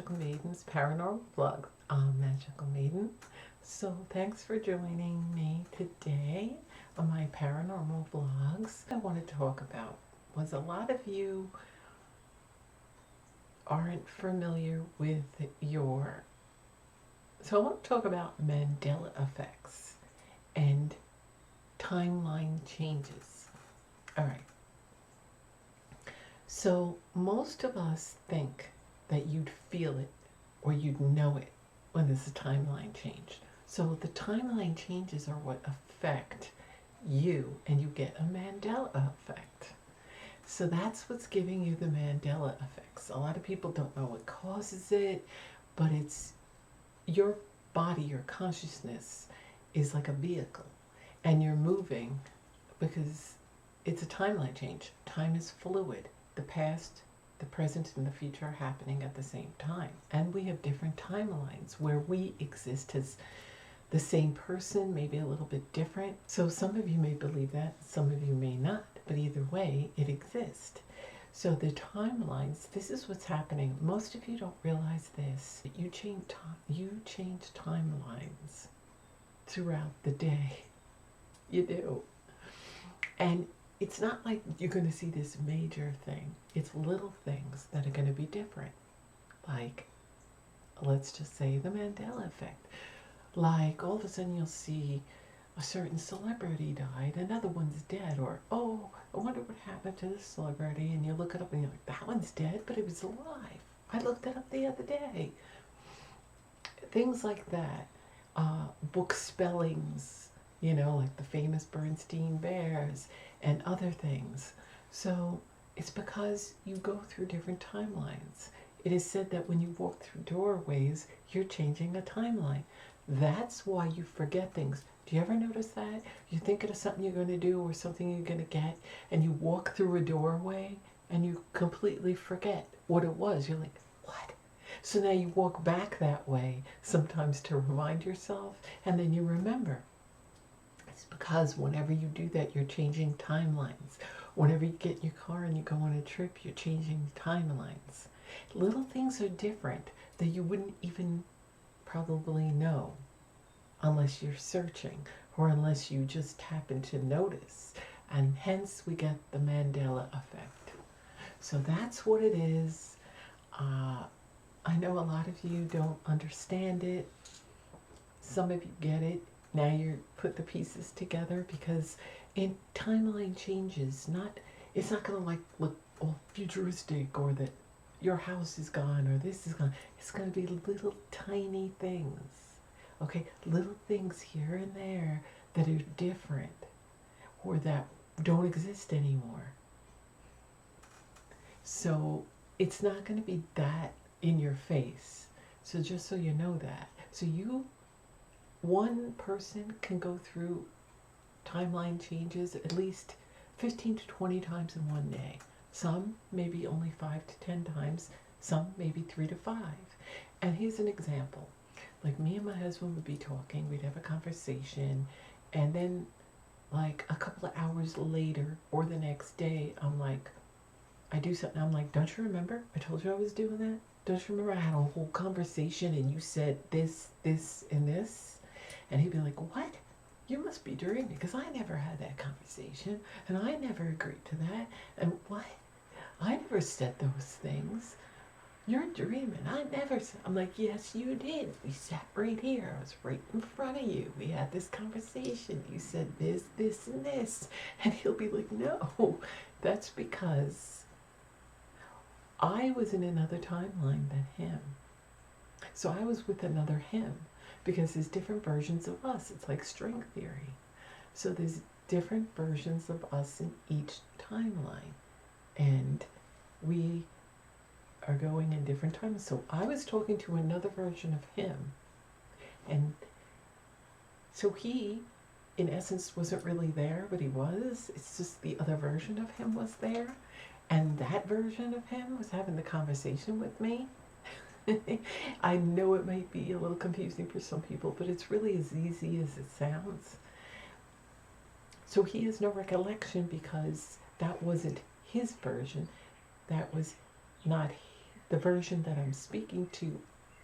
Magical Maiden's Paranormal Vlog. I'm Magical Maiden. So thanks for joining me today on my paranormal vlogs. I want to talk about was a lot of you aren't familiar with so I want to talk about Mandela effects and timeline changes. All right. So most of us think that you'd feel it or you'd know it when there's a timeline change. So the timeline changes are what affect you, and you get a Mandela effect. So that's what's giving you the Mandela effects. A lot of people don't know what causes it, but it's your body, your consciousness is like a vehicle, and you're moving because it's a timeline change. Time is fluid. The past, the present, and the future are happening at the same time. And we have different timelines where we exist as the same person, maybe a little bit different. So some of you may believe that, some of you may not, but either way, it exists. So the timelines, this is what's happening. Most of you don't realize this. You change timelines throughout the day. You do. And it's not like you're going to see this major thing. It's little things that are going to be different. Like, let's just say the Mandela effect. Like, all of a sudden you'll see a certain celebrity died, another one's dead, or, oh, I wonder what happened to this celebrity, and you look it up and you're like, that one's dead, but it was alive. I looked it up the other day. Things like that. Book spellings, like the famous Bernstein Bears and other things. So it's because you go through different timelines. It is said that when you walk through doorways, you're changing a timeline. That's why you forget things. Do you ever notice that? You're thinking of something you're going to do or something you're going to get, and you walk through a doorway and you completely forget what it was. You're like, what? So now you walk back that way sometimes to remind yourself, and then you remember. It's because whenever you do that, you're changing timelines. Whenever you get in your car and you go on a trip, you're changing timelines. Little things are different that you wouldn't even probably know unless you're searching or unless you just happen to notice. And hence we get the Mandela effect. So that's what it is. I know a lot of you don't understand it. Some of you get it. Now you put the pieces together because in timeline changes, it's not going to look all futuristic or that your house is gone or this is gone. It's going to be little tiny things. Okay, little things here and there that are different or that don't exist anymore. So it's not going to be that in your face. So just so you know that. So one person can go through timeline changes at least 15 to 20 times in one day. Some maybe only 5 to 10 times, some maybe 3 to 5. And here's an example. Like me and my husband would be talking, we'd have a conversation, and then like a couple of hours later or the next day, I do something, I'm like, don't you remember? I told you I was doing that? Don't you remember I had a whole conversation and you said this, this, and this? And he'd be like, what? You must be dreaming because I never had that conversation and I never agreed to that. And what? I never said those things. You're dreaming. I never said. I'm like, yes, you did. We sat right here. I was right in front of you. We had this conversation. You said this, this, and this. And he'll be like, no, that's because I was in another timeline than him. So I was with another him because there's different versions of us. It's like string theory. So there's different versions of us in each timeline. And we are going in different times. So I was talking to another version of him. And so he, in essence, wasn't really there, but he was. It's just the other version of him was there. And that version of him was having the conversation with me. I know it might be a little confusing for some people, but it's really as easy as it sounds. So he has no recollection because that wasn't his version. That was not the version that I'm speaking to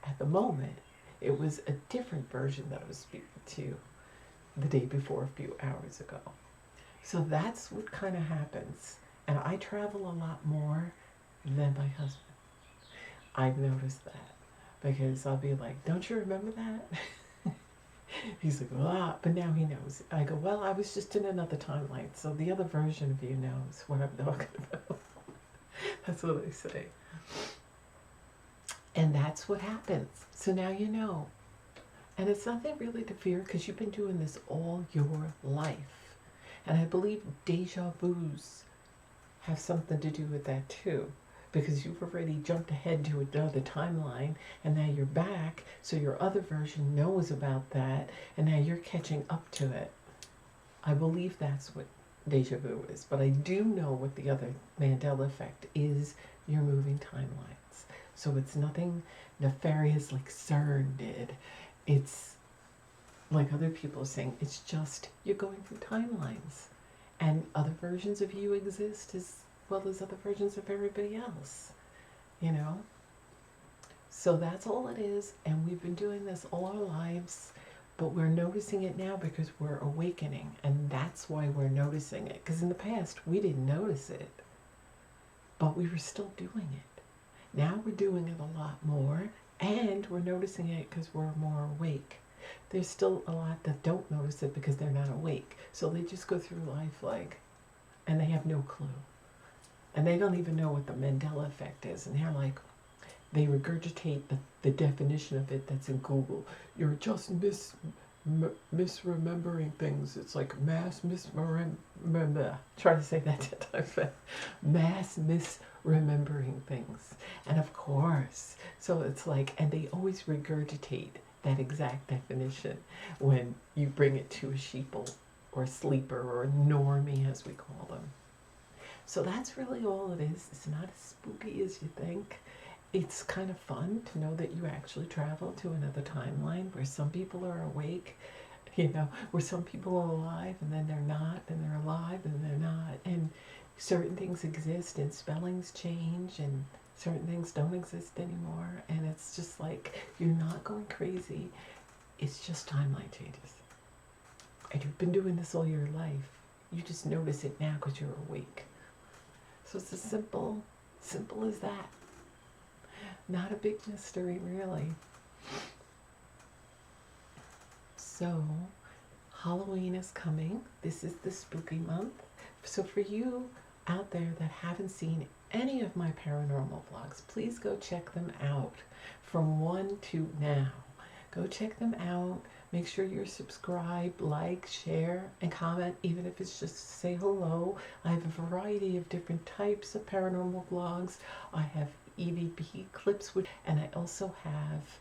at the moment, it was a different version that I was speaking to the day before a few hours ago. So that's what kind of happens. And I travel a lot more than my husband. I've noticed that because I'll be like, don't you remember that? He's like, ah, but now he knows. I go, well, I was just in another timeline, so the other version of you knows what I'm talking about. That's what I say. And that's what happens. So now you know. And it's nothing really to fear because you've been doing this all your life. And I believe deja vus have something to do with that too. Because you've already jumped ahead to another timeline and now you're back, so your other version knows about that and now you're catching up to it. I believe that's what deja vu is, but I do know what the other Mandela effect is. You're moving timelines. So it's nothing nefarious like CERN did. It's like other people are saying, it's just you're going through timelines. And other versions of you exist as well as other versions of everybody else, you know? So that's all it is, and we've been doing this all our lives, but we're noticing it now because we're awakening, and that's why we're noticing it. Because in the past, we didn't notice it, but we were still doing it. Now we're doing it a lot more, and we're noticing it because we're more awake. There's still a lot that don't notice it because they're not awake. So they just go through life like, and they have no clue. And they don't even know what the Mandela effect is. And they're like, they regurgitate the definition of it that's in Google. You're just misremembering things. It's like mass misremember. Try to say that 10 times fast. Mass misremembering things. And of course, so it's like, and they always regurgitate that exact definition when you bring it to a sheeple or a sleeper or a normie, as we call them. So that's really all it is. It's not as spooky as you think. It's kind of fun to know that you actually travel to another timeline where some people are awake, you know, where some people are alive and then they're not, and they're alive and they're not. And certain things exist and spellings change and certain things don't exist anymore. And it's just like, you're not going crazy. It's just timeline changes. And you've been doing this all your life. You just notice it now because you're awake. So it's as simple as that. Not a big mystery, really. So, Halloween is coming. This is the spooky month. So for you out there that haven't seen any of my paranormal vlogs, please go check them out from 1 to now. Go check them out. Make sure you're subscribed, like, share, and comment, even if it's just to say hello. I have a variety of different types of paranormal vlogs. I have EVP clips, and I also have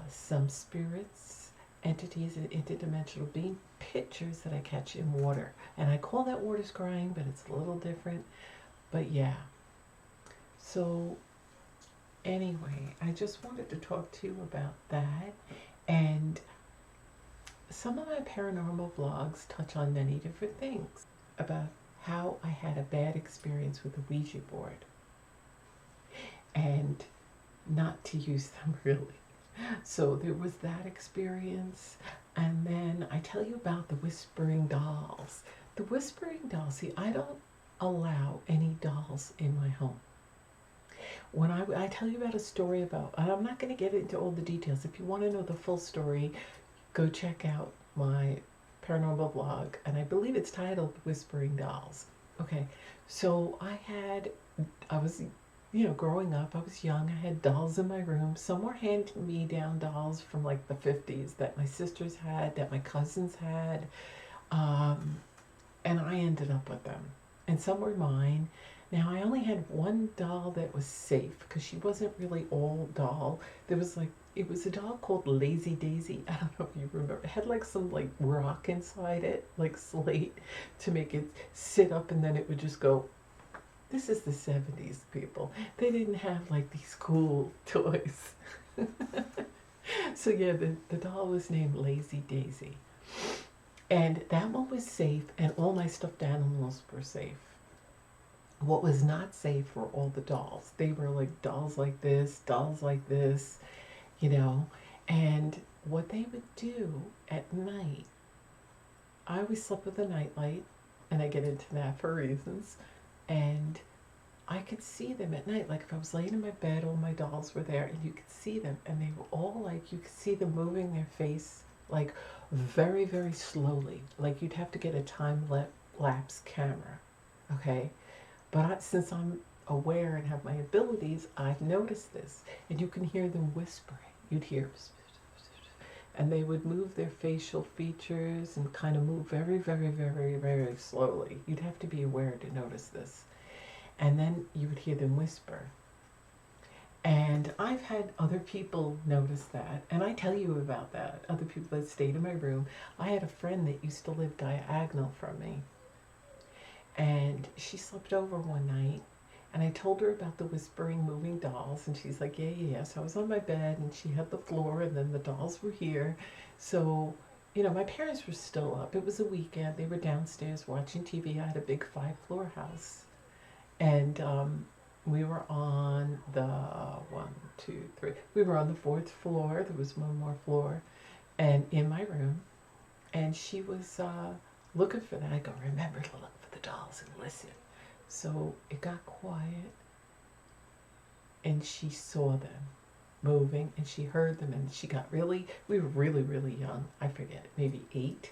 some spirits, entities, and interdimensional being pictures that I catch in water. And I call that water scrying, but it's a little different. But yeah. So anyway, I just wanted to talk to you about that. And some of my paranormal vlogs touch on many different things about how I had a bad experience with the Ouija board and not to use them really. So there was that experience, and then I tell you about the whispering dolls. The whispering dolls, see, I don't allow any dolls in my home. When I tell you about a story about, and I'm not going to get into all the details. If you want to know the full story, go check out my paranormal vlog, and I believe it's titled Whispering Dolls. Okay, so I was, you know, growing up, I was young, I had dolls in my room. Some were hand-me-down dolls from like the 50s that my sisters had, that my cousins had, and I ended up with them. And some were mine. Now, I only had one doll that was safe because she wasn't really all doll. There was like, it was a doll called Lazy Daisy. I don't know if you remember. It had like some like rock inside it, like slate, to make it sit up, and then it would just go. This is the 70s, people. They didn't have like these cool toys. So yeah, the doll was named Lazy Daisy. And that one was safe, and all my stuffed animals were safe. What was not safe were all the dolls. They were like dolls like this, you know. And what they would do at night, I always slept with a nightlight, and I get into that for reasons. And I could see them at night. Like if I was laying in my bed, all my dolls were there, and you could see them, and they were all like, you could see them moving their face like very, very slowly. Like you'd have to get a time lapse camera, okay? But since I'm aware and have my abilities, I've noticed this, and you can hear them whispering. You'd hear, and they would move their facial features and kind of move very, very, very, very slowly. You'd have to be aware to notice this. And then you would hear them whisper. And I've had other people notice that, and I tell you about that. Other people that stayed in my room. I had a friend that used to live diagonal from me, and she slept over one night, and I told her about the whispering, moving dolls, and she's like, yeah, yeah, yeah. So I was on my bed, and she had the floor, and then the dolls were here. So, you know, my parents were still up. It was a weekend. They were downstairs watching TV. I had a big 5-floor house. And we were on the we were on the 4th floor. There was one more floor, and in my room. And she was looking for that. I go, remember to look for the dolls and listen. So it got quiet, and she saw them moving, and she heard them, and she got really, we were really, really young. I forget, maybe 8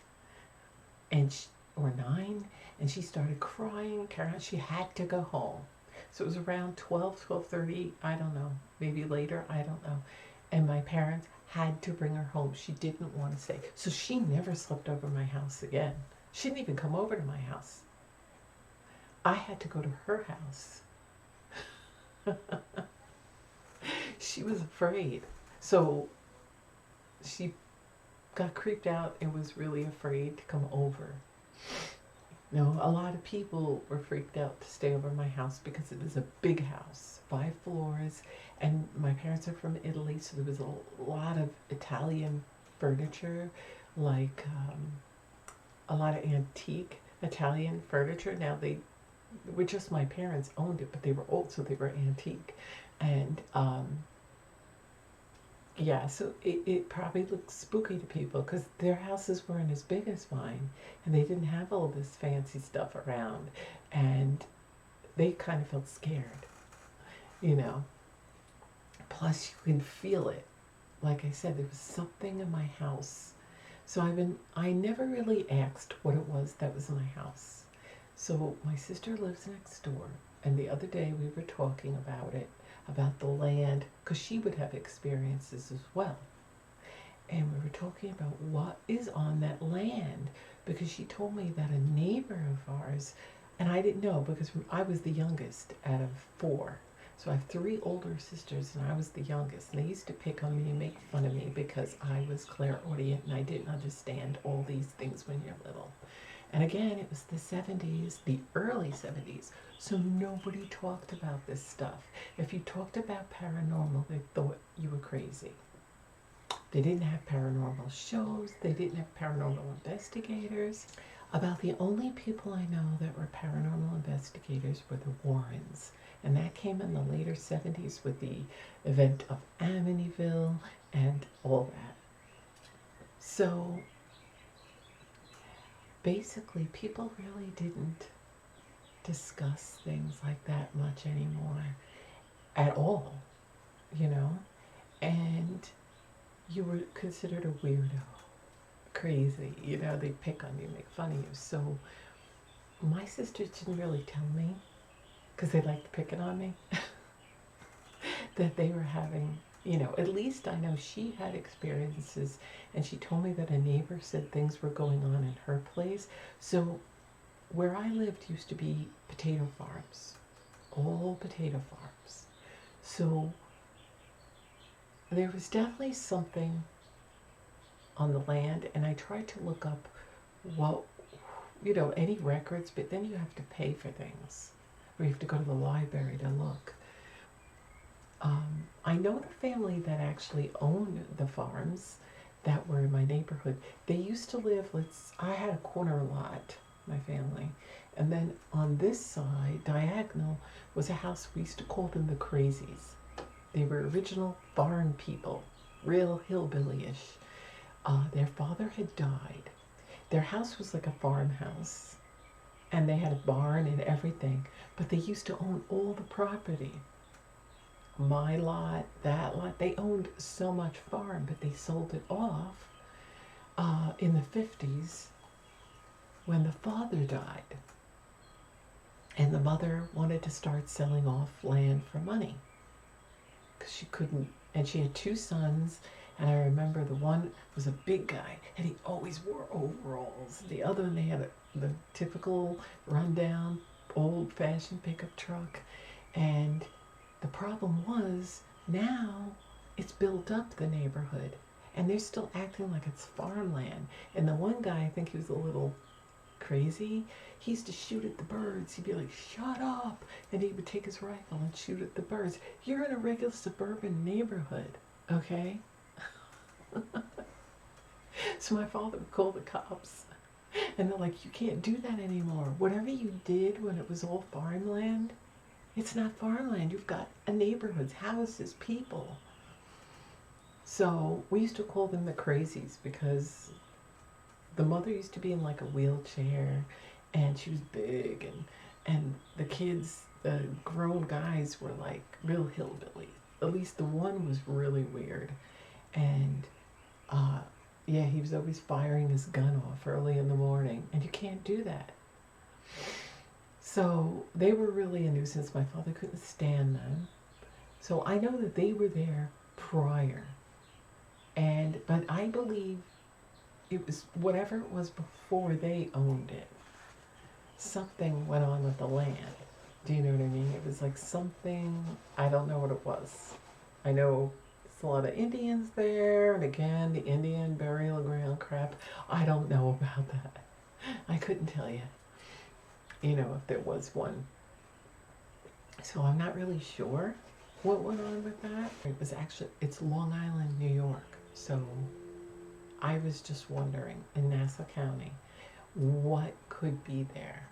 or 9, and she started crying. She had to go home. So it was around 12:30, I don't know, maybe later, I don't know. And my parents had to bring her home. She didn't want to stay. So she never slept over my house again. She didn't even come over to my house. I had to go to her house. She was afraid. So she got creeped out and was really afraid to come over. No, a lot of people were freaked out to stay over my house because it was a big house, 5 floors, and my parents are from Italy, so there was a lot of Italian furniture, like a lot of antique Italian furniture. Now they were just, my parents owned it, but they were old, so they were antique. And yeah, so it probably looked spooky to people because their houses weren't as big as mine, and they didn't have all this fancy stuff around, and they kind of felt scared, you know. Plus, you can feel it. Like I said, there was something in my house. So I never really asked what it was that was in my house. So my sister lives next door, and the other day we were talking about the land, because she would have experiences as well. And we were talking about what is on that land, because she told me that a neighbor of ours, and I didn't know because I was the youngest out of 4. So I have 3 older sisters, and I was the youngest. And they used to pick on me and make fun of me because I was clairaudient and I didn't understand all these things when you're little. And again, it was the 70s, the early 70s, so nobody talked about this stuff. If you talked about paranormal, they thought you were crazy. They didn't have paranormal shows, they didn't have paranormal investigators. About the only people I know that were paranormal investigators were the Warrens, and that came in the later 70s with the event of Amityville and all that. So basically, people really didn't discuss things like that much anymore at all, you know? And you were considered a weirdo, crazy, you know? They'd pick on you, make fun of you. So my sisters didn't really tell me, because they liked picking on me, that they were having, you know, at least I know she had experiences, and she told me that a neighbor said things were going on in her place. So where I lived used to be potato farms, all potato farms. So there was definitely something on the land, and I tried to look up what, you know, any records, but then you have to pay for things, or you have to go to the library to look. I know the family that actually owned the farms that were in my neighborhood. They used to live, I had a corner lot, my family. And then on this side, diagonal, was a house, we used to call them the Crazies. They were original farm people, real hillbilly-ish. Their father had died. Their house was like a farmhouse, and they had a barn and everything, but they used to own all the property. My lot, that lot, they owned so much farm, but they sold it off in the 50s when the father died. And the mother wanted to start selling off land for money because she couldn't, and she had 2 sons. And I remember the one was a big guy, and he always wore overalls. The other one, they had the typical rundown, old-fashioned pickup truck. And the problem was, now it's built up, the neighborhood, and they're still acting like it's farmland. And the one guy, I think he was a little crazy, he used to shoot at the birds. He'd be like, shut up, and he would take his rifle and shoot at the birds. You're in a regular suburban neighborhood, okay? So my father would call the cops, and they're like, you can't do that anymore. Whatever you did when it was all farmland, it's not farmland. You've got a neighborhoods, houses, people. So we used to call them the Crazies because the mother used to be in like a wheelchair, and she was big, and the kids, the grown guys, were like real hillbilly. At least the one was really weird. And yeah, he was always firing his gun off early in the morning, and you can't do that. So they were really a nuisance. My father couldn't stand them. So I know that they were there prior. But I believe it was whatever it was before they owned it. Something went on with the land. Do you know what I mean? It was like something, I don't know what it was. I know there's a lot of Indians there, and again, the Indian burial ground crap. I don't know about that. I couldn't tell you, if there was one. So I'm not really sure what went on with that. It's Long Island, New York. So I was just wondering, in Nassau County, what could be there.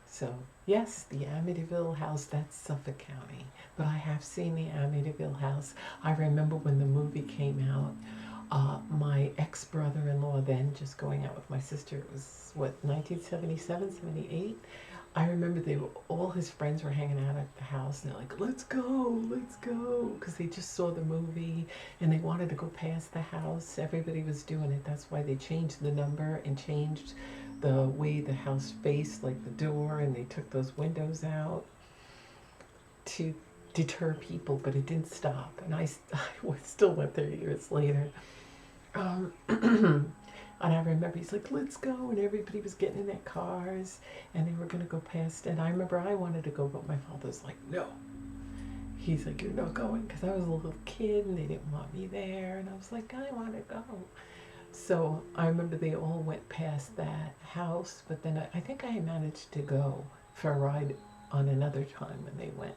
So yes, the Amityville house, that's Suffolk County, but I have seen the Amityville house. I remember when the movie came out, my ex-brother-in-law then, just going out with my sister, it was 1977, 78. I remember all his friends were hanging out at the house, and they're like, let's go, because they just saw the movie, and they wanted to go past the house. Everybody was doing it. That's why they changed the number and changed the way the house faced, like the door, and they took those windows out to deter people, but it didn't stop. And I still went there years later. And I remember he's like, let's go, and everybody was getting in their cars, and they were going to go past, and I remember I wanted to go, but my father's like, no. He's like, you're not going, because I was a little kid, and they didn't want me there, and I was like, I want to go. So I remember they all went past that house, but then I think I managed to go for a ride on another time when they went.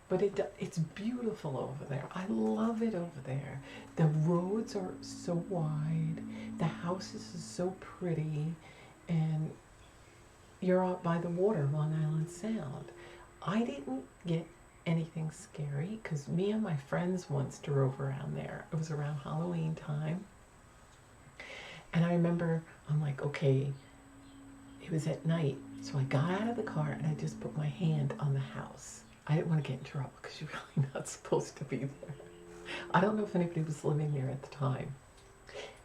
But it's beautiful over there. I love it over there. The roads are so wide. The houses are so pretty. And you're out by the water, Long Island Sound. I didn't get anything scary because me and my friends once drove around there. It was around Halloween time. And I remember, I'm like, okay, it was at night. So I got out of the car and I just put my hand on the house. I didn't want to get in trouble because you're really not supposed to be there. I don't know if anybody was living there at the time.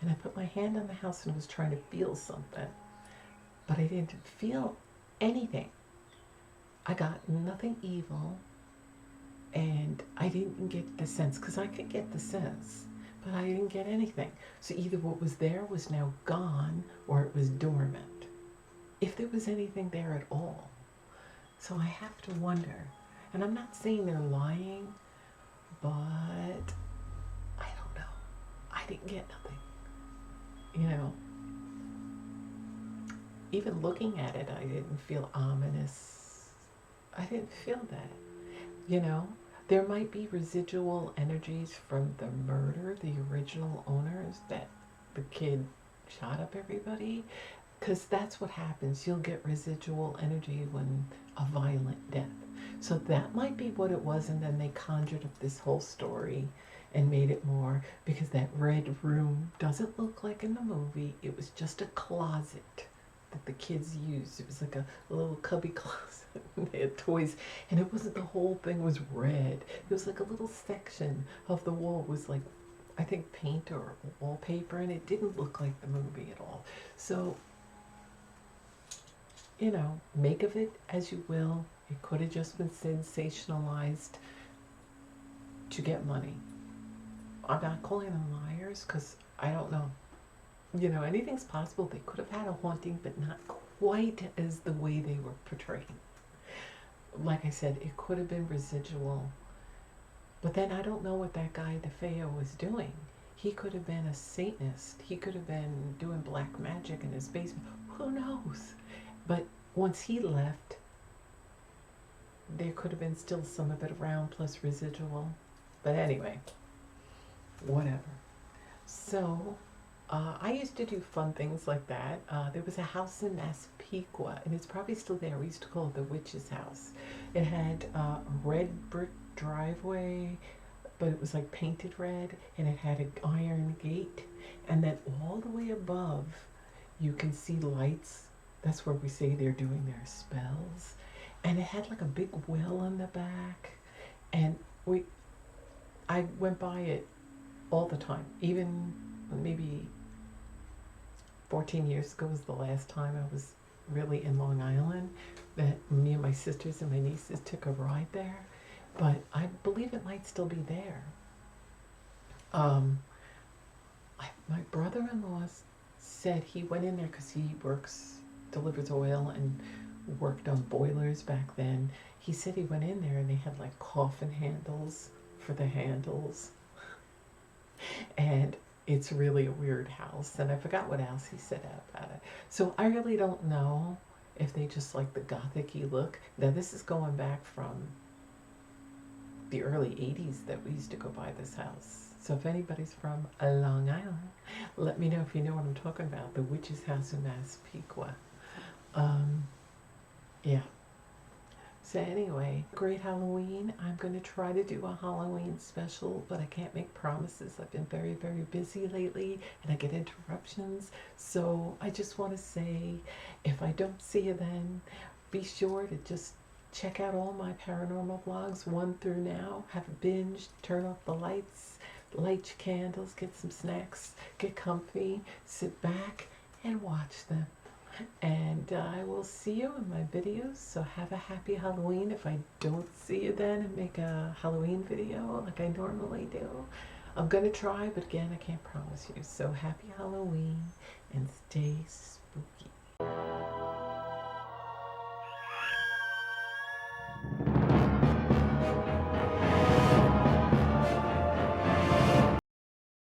And I put my hand on the house and was trying to feel something. But I didn't feel anything. I got nothing evil. And I didn't get the sense, because I could get the sense, but I didn't get anything. So either what was there was now gone or it was dormant. If there was anything there at all. So I have to wonder. And I'm not saying they're lying, but I don't know. I didn't get nothing. Even looking at it, I didn't feel ominous. I didn't feel that. There might be residual energies from the murder, the original owners, that the kid shot up everybody. because that's what happens. You'll get residual energy when a violent death. So that might be what it was, and then they conjured up this whole story and made it more, because that red room doesn't look like in the movie. It was just a closet that the kids used. It was like a little cubby closet. They had toys, and it wasn't, the whole thing was red. It was like a little section of the wall was like, I think, paint or wallpaper, and it didn't look like the movie at all. So, you know, make of it as you will. It could have just been sensationalized to get money. I'm not calling them liars because I don't know. You know, anything's possible. They could have had a haunting, but not quite as the way they were portraying. Like I said, it could have been residual. But then I don't know what that guy DeFeo was doing. He could have been a Satanist. He could have been doing black magic in his basement. Who knows? But once he left, there could have been still some of it around, plus residual. But anyway, whatever. So, I used to do fun things like that. There was a house in Massapequa, and it's probably still there. We used to call it the Witch's House. It had a red brick driveway, but it was like painted red, and it had an iron gate. And then all the way above, you can see lights. That's where we say they're doing their spells. And it had like a big well in the back. And I went by it all the time. Even maybe 14 years ago was the last time I was really in Long Island, that me and my sisters and my nieces took a ride there. But I believe it might still be there. My brother-in-law said he went in there because he delivers oil and worked on boilers back then. He said he went in there and they had like coffin handles for the handles. And it's really a weird house. And I forgot what else he said about it. So I really don't know if they just like the gothic-y look. Now this is going back from the early 80s that we used to go by this house. So if anybody's from Long Island, let me know if you know what I'm talking about. The Witch's House in Massapequa. Yeah. So anyway, great Halloween. I'm going to try to do a Halloween special, but I can't make promises. I've been very, very busy lately, and I get interruptions. So I just want to say, if I don't see you then, be sure to just check out all my paranormal vlogs, 1 through now. Have a binge, turn off the lights, light your candles, get some snacks, get comfy, sit back, and watch them. And I will see you in my videos, so have a happy Halloween. If I don't see you then and make a Halloween video like I normally do, I'm going to try, but again, I can't promise you. So happy Halloween and stay spooky.